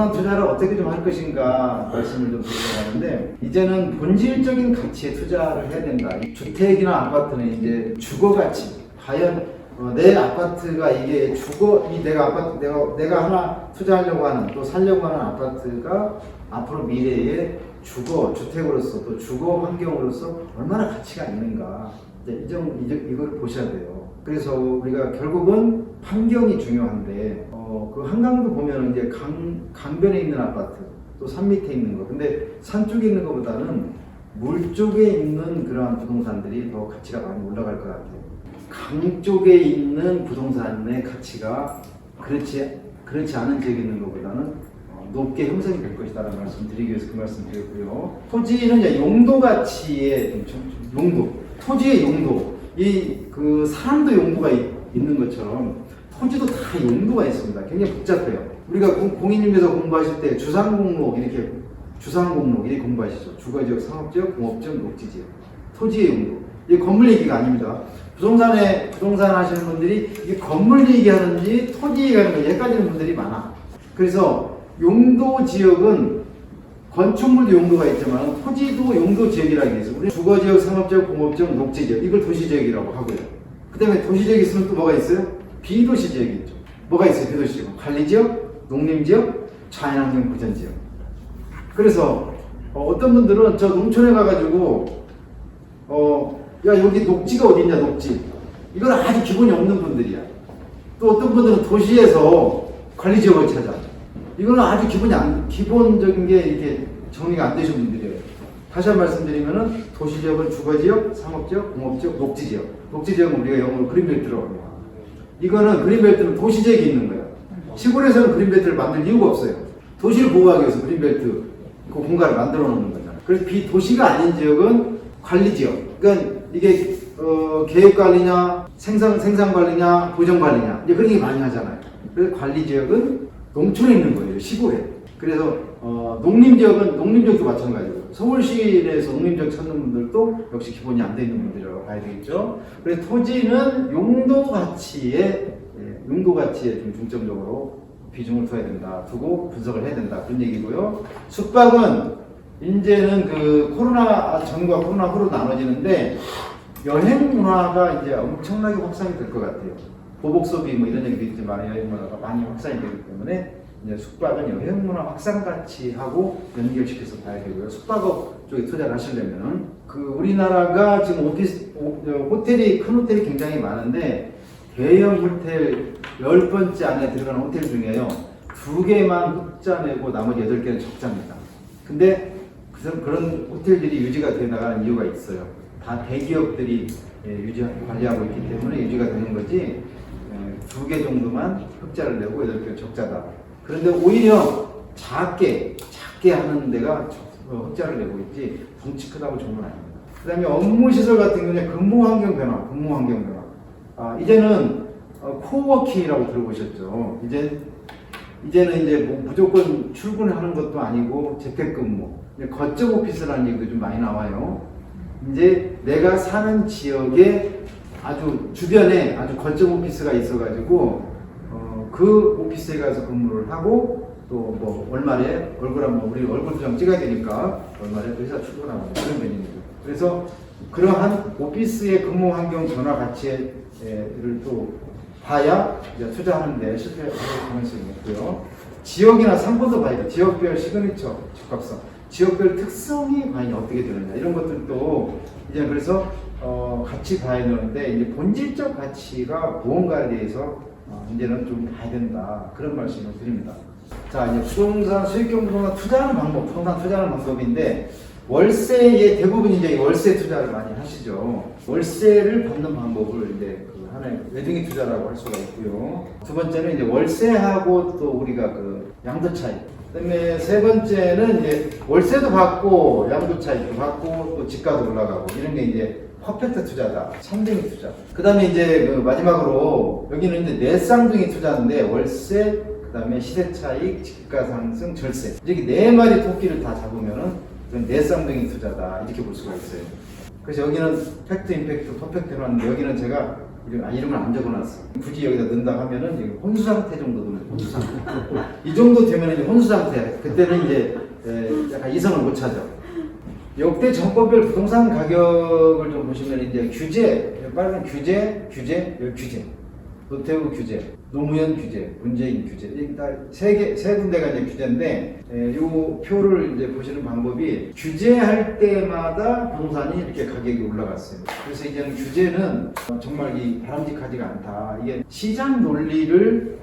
부동산 투자를 어떻게 좀 할 것인가 말씀을 좀 드리려고 하는데, 이제는 본질적인 가치에 투자를 해야 된다. 주택이나 아파트는 이제 주거 가치, 과연 내 아파트가 이게 내가 하나 투자하려고 하는, 또 살려고 하는 아파트가 앞으로 미래에 주택으로서 또 주거 환경으로서 얼마나 가치가 있는가, 이걸 보셔야 돼요. 그래서 우리가 결국은 환경이 중요한데, 그 한강도 보면 이제 강변에 있는 아파트, 또 산 밑에 있는 거. 근데 산 쪽에 있는 것보다는 물 쪽에 있는 그러한 부동산들이 더 가치가 많이 올라갈 것 같아요. 강 쪽에 있는 부동산의 가치가 그렇지 않은 지역에 있는 것보다는 높게 형성이 될 것이다라는 말씀 드리기 위해서 그 말씀 드렸고요. 토지는 이제 용도 가치의 토지의 용도, 그 사람도 용도가 있는 것처럼 토지도 다 용도가 있습니다. 굉장히 복잡해요. 우리가 공인중개사 공부하실 때 주상공록 이렇게 공부하시죠. 주거지역, 상업지역, 공업지역, 녹지지역. 토지의 용도. 이게 건물 얘기가 아닙니다. 부동산 하시는 분들이 이게 건물 얘기하는지 토지 얘기하는지 헷갈리는 분들이 많아. 그래서 용도 지역은 건축물도 용도가 있지만 토지도 용도 지역이라는 게 있어요. 우리 주거지역, 상업지역, 공업지역, 녹지지역, 이걸 도시지역이라고 하고요. 그 다음에 도시지역이 있으면 또 뭐가 있어요? 비도시지역이 있죠. 뭐가 있어요? 비도시지역. 관리지역, 농림지역, 자연환경 보전지역. 그래서 어떤 분들은 저 농촌에 가가지고 야 여기 녹지가 어디 있냐, 녹지. 이건 아주 기본이 없는 분들이야. 또 어떤 분들은 도시에서 관리지역을 찾아. 이거는 아주 기본적인 게 이렇게 정리가 안 되신 분들이에요. 다시 한 번 말씀드리면은 도시지역은 주거지역, 상업지역, 공업지역, 녹지지역. 녹지지역은 우리가 영어로 그린벨트라고 합니다. 이거는 그린벨트는 도시지역이 있는 거예요. 시골에서는 그린벨트를 만들 이유가 없어요. 도시를 보호하기 위해서 그린벨트 그 공간을 만들어 놓는 거잖아요. 그래서 비도시가 아닌 지역은 관리지역. 그러니까 이게 계획관리냐, 생산관리냐, 보전관리냐, 이제 그런 얘기 많이 하잖아요. 그래서 관리지역은 농촌에 있는 거예요, 시골에. 그래서 농림지역도 마찬가지고, 서울시내에서 농림지역 찾는 분들도 역시 기본이 안 돼 있는 분들이라고 봐야 되겠죠. 그래서 토지는 용도 가치에 좀 중점적으로 비중을 두고 분석을 해야 된다, 그런 얘기고요. 숙박은 이제는 그 코로나 전과 코로나 후로 나눠지는데, 여행 문화가 이제 엄청나게 확산이 될 것 같아요. 보복 소비 이런 얘기도 있지만 여행 문화가 많이 확산이 되기 때문에 이제 숙박은 여행 문화 확산 가치하고 연결시켜서 봐야 되고요. 숙박업 쪽에 투자를 하시려면은 우리나라가 지금 큰 호텔이 굉장히 많은데, 대형 호텔 10번째 안에 들어가는 호텔 중에요 2개만 흑자 내고 나머지 8개는 적자입니다. 근데 그런 호텔들이 유지가 되어 나가는 이유가 있어요. 다 대기업들이 관리하고 있기 때문에 유지가 되는 거지, 2개 정도만 흑자를 내고 8개는 적자다. 그런데 오히려 작게 하는 데가 흑자를 내고 있지, 덩치 크다고 좋은 건 아닙니다. 그 다음에 업무시설 같은 경우는 근무 환경 변화. 이제는 코워킹이라고 들어보셨죠? 이제는 이제 무조건 출근하는 것도 아니고 재택근무, 거점 오피스라는 얘기도 좀 많이 나와요. 이제 내가 사는 지역에 아주 주변에 아주 거점 오피스가 있어가지고 그 오피스에 가서 근무를 하고, 또 월말에 우리 얼굴 도장 찍어야 되니까 월말에 또 회사 출근하고 그런 메뉴입니다. 그래서 그러한 오피스의 근무 환경 변화 가치를 또 봐야 이제 투자하는데 실패할 가능성이 있고요. 지역이나 상권도 봐야 돼요. 지역별 시그니처 적합성, 지역별 특성이 과연 어떻게 되느냐, 이런 것들도 이제 그래서 같이 봐야 되는데, 이제 본질적 가치가 무언가에 대해서 이제는 좀 봐야 된다, 그런 말씀을 드립니다. 자, 이제 부동산 수익형 부동산 투자하는 방법인데, 월세에 대부분 이제 월세 투자를 많이 하시죠. 월세를 받는 방법을 이제 하나의 외등기 투자라고 할 수가 있고요. 두 번째는 이제 월세하고 또 우리가 양도 차익. 그다음에 세 번째는 이제 월세도 받고 양도 차익도 받고 또 집가도 올라가고, 이런 게 이제 퍼펙트 투자다, 쌍둥이 투자. 그다음에 이제 마지막으로 여기는 이제 네 쌍둥이 투자인데, 월세, 그다음에 시세 차익, 집가 상승, 절세. 이렇게 4마리 토끼를 다 잡으면은 네 쌍둥이 투자다, 이렇게 볼 수가 있어요. 그래서 여기는 팩트, 임팩트, 퍼펙트로 하는데, 여기는 제가 이름을 안 적어놨어. 굳이 여기다 넣는다 하면은 이게 혼수 상태 정도 되면 혼수 상태. 이 정도 되면 이제 혼수 상태. 그때는 이제 약간 이성을 못 찾아. 역대 정권별 부동산 가격을 좀 보시면 이제 규제, 빨간 규제, 여기 규제, 노태우 규제, 노무현 규제, 문재인 규제, 일단 세 군데가 이제 규제인데, 이 표를 이제 보시는 방법이 규제할 때마다 부동산이 이렇게 가격이 올라갔어요. 그래서 이제는 규제는 정말 바람직하지가 않다. 이게 시장 논리를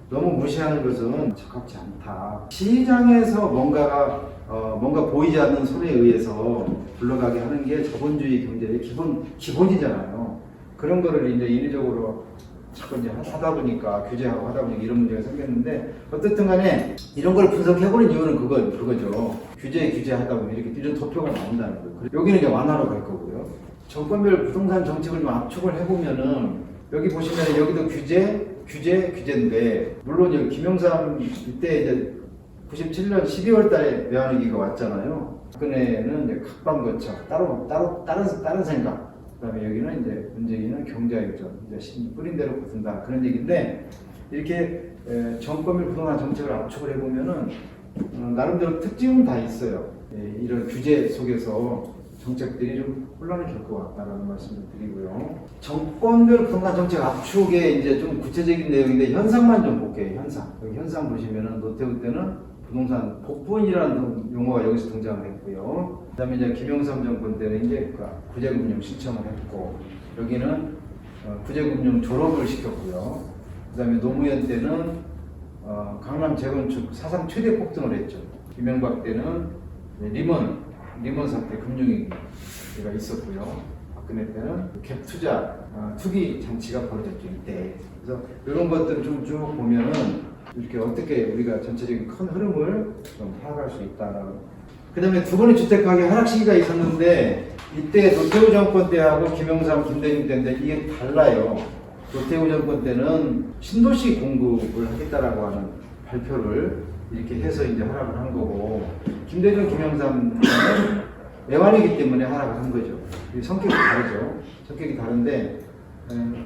너무 무시하는 것은 적합지 않다. 시장에서 뭔가 보이지 않는 손에 의해서 굴러가게 하는 게 자본주의 경제의 기본이잖아요. 그런 거를 이제 인위적으로 자꾸 이제 하다 보니까 규제하고 하다 보니까 이런 문제가 생겼는데, 어쨌든 간에 이런 걸 분석해보는 이유는 그거죠. 규제하다 보면 이런 도표가 나온다는 거예요. 여기는 이제 완화로 갈 거고요. 정권별 부동산 정책을 좀 압축을 해보면은, 여기 보시면 여기도 규제인데, 물론 여기 김영삼 이때 이제 97년 12월 달에 외환위기가 왔잖아요. 박근혜는 이제 각방거쳐 다른 생각. 그다음에 여기는 이제 문재인은 경제학이죠. 이제 뿌린 대로 붙는다, 그런 얘기인데, 이렇게 정권별 부동산 정책을 압축을 해보면은 나름대로 특징은 다 있어요. 이런 규제 속에서 정책들이 좀 혼란을 겪을 것 같다라는 말씀을 드리고요. 정권별 부동산 정책 압축에 이제 좀 구체적인 내용인데, 현상만 좀 볼게요. 여기 현상 보시면은 노태우 때는 부동산 복분이라는 용어가 여기서 등장을 했고요. 그 다음에 이제 김영삼 정권 때는 이제 구제금융 신청을 했고, 여기는 구제금융 졸업을 시켰고요. 그 다음에 노무현 때는 강남 재건축 사상 최대 폭등을 했죠. 이명박 때는 리먼 사태 금융위기가 있었고요. 박근혜 때는 갭 투자 투기 장치가 벌어졌죠, 이때. 그래서 이런 것들을 좀 쭉 보면은 이렇게 어떻게 우리가 전체적인 큰 흐름을 좀 파악할 수 있다라고. 그 다음에 두 번의 주택가격 하락 시기가 있었는데, 이때 노태우 정권 때하고 김영삼, 김대중 때인데 이게 달라요. 노태우 정권 때는 신도시 공급을 하겠다라고 하는 발표를 이렇게 해서 이제 하락을 한 거고, 김대중, 김영삼 때는 외환이기 때문에 하락을 한 거죠. 성격이 다르죠. 성격이 다른데,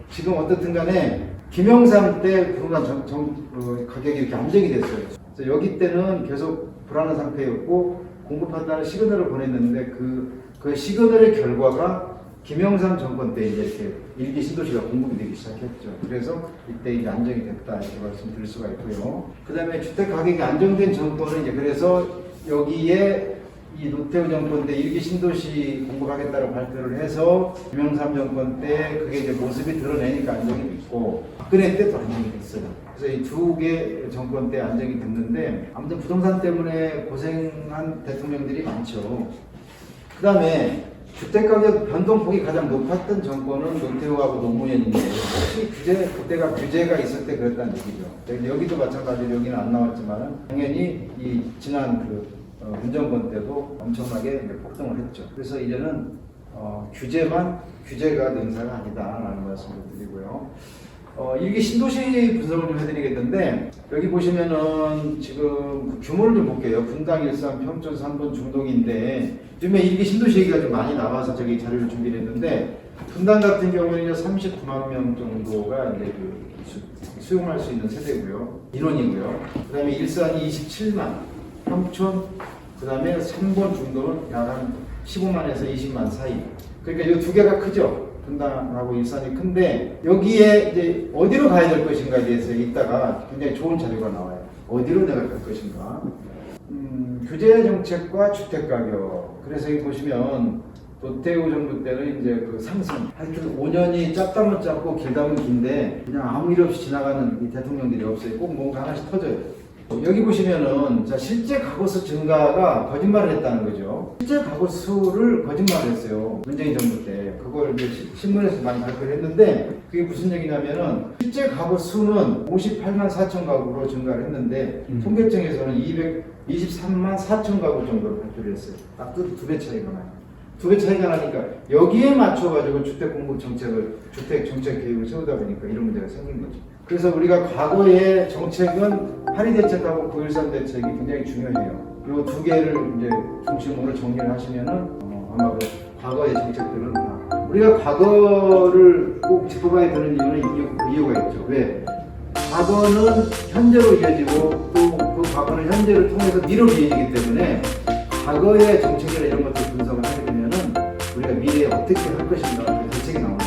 지금 어떻든 간에 김영삼 때 부동산 가격이 이렇게 안정이 됐어요. 그래서 여기 때는 계속 불안한 상태였고, 공급한다는 시그널을 보냈는데, 그 시그널의 결과가 김영삼 정권 때 이제 이렇게 일기 신도시가 공급이 되기 시작했죠. 그래서 이때 이제 안정이 됐다, 이렇게 말씀드릴 수가 있고요. 그 다음에 주택 가격이 안정된 정권은 이제 그래서 여기에 이 노태우 정권 때 일기 신도시 공급하겠다고 발표를 해서 김영삼 정권 때 그게 이제 모습이 드러내니까 안정이 됐고, 박근혜 때도 안정이 됐어요. 그래서 이 두 개 정권 때 안정이 됐는데, 아무튼 부동산 때문에 고생한 대통령들이 많죠. 그 다음에 주택가격 변동폭이 가장 높았던 정권은 노태우하고 노무현인데, 혹시 그때가 규제가 있을 때 그랬다는 얘기죠. 여기도 마찬가지로 여기는 안 나왔지만 당연히 이 지난 문정권 때도 엄청나게 폭등을 했죠. 그래서 이제는 규제가 능사가 아니다라는 말씀을 드리고요. 이게 신도시 분석을 좀 해드리겠는데, 여기 보시면은 지금 규모를 좀 볼게요. 분당, 일산, 평촌, 삼본, 중동인데, 요즘에 이게 신도시 얘기가 좀 많이 나와서 저기 자료를 준비를 했는데, 분당 같은 경우에는 39만 명 정도가 이제 수용할 수 있는 세대고요. 인원이고요. 그 다음에 일산이 27만, 평촌, 그 다음에 삼본, 중도는 약 한 15만에서 20만 사이. 그러니까 이 두 개가 크죠. 분당하고 일산이 큰데, 여기에 이제 어디로 가야 될 것인가에 대해서 이따가 굉장히 좋은 자료가 나와요. 어디로 내가 갈 것인가. 규제 정책과 주택 가격. 그래서 여기 보시면 노태우 정부 때는 이제 그 상승. 하여튼 5년이 짧다면 짧고 길다면 긴데 그냥 아무 일 없이 지나가는 이 대통령들이 없어요. 꼭 뭔가 하나씩 터져요. 여기 보시면은 실제 가구수 증가가 거짓말을 했다는 거죠. 실제 가구수를 거짓말을 했어요. 문재인 정부 때. 그걸 이제 신문에서 많이 발표를 했는데, 그게 무슨 얘기냐면은 실제 가구수는 58만 4천 가구로 증가를 했는데, 통계청에서는 223만 4천 가구 정도로 발표를 했어요. 딱 두 배 차이가 나요. 두 배 차이가 나니까 여기에 맞춰가지고 주택 공급 정책을, 주택 정책 계획을 세우다 보니까 이런 문제가 생긴 거죠. 그래서 우리가 과거의 정책은 8.2 대책하고 9.13 대책이 굉장히 중요해요. 그리고 두 개를 이제 중심으로 정리를 하시면은 아마 그 과거의 정책들은 다 우리 우리가 과거를 꼭 짚어봐야 되는 이유는 이유가 있죠. 왜? 과거는 현재로 이어지고 또 그 과거는 현재를 통해서 미래로 이어지기 때문에 과거의 정책이나 이런 것들 분석을 하게 되면은 우리가 미래에 어떻게 할 것인가 대책이 나옵니다.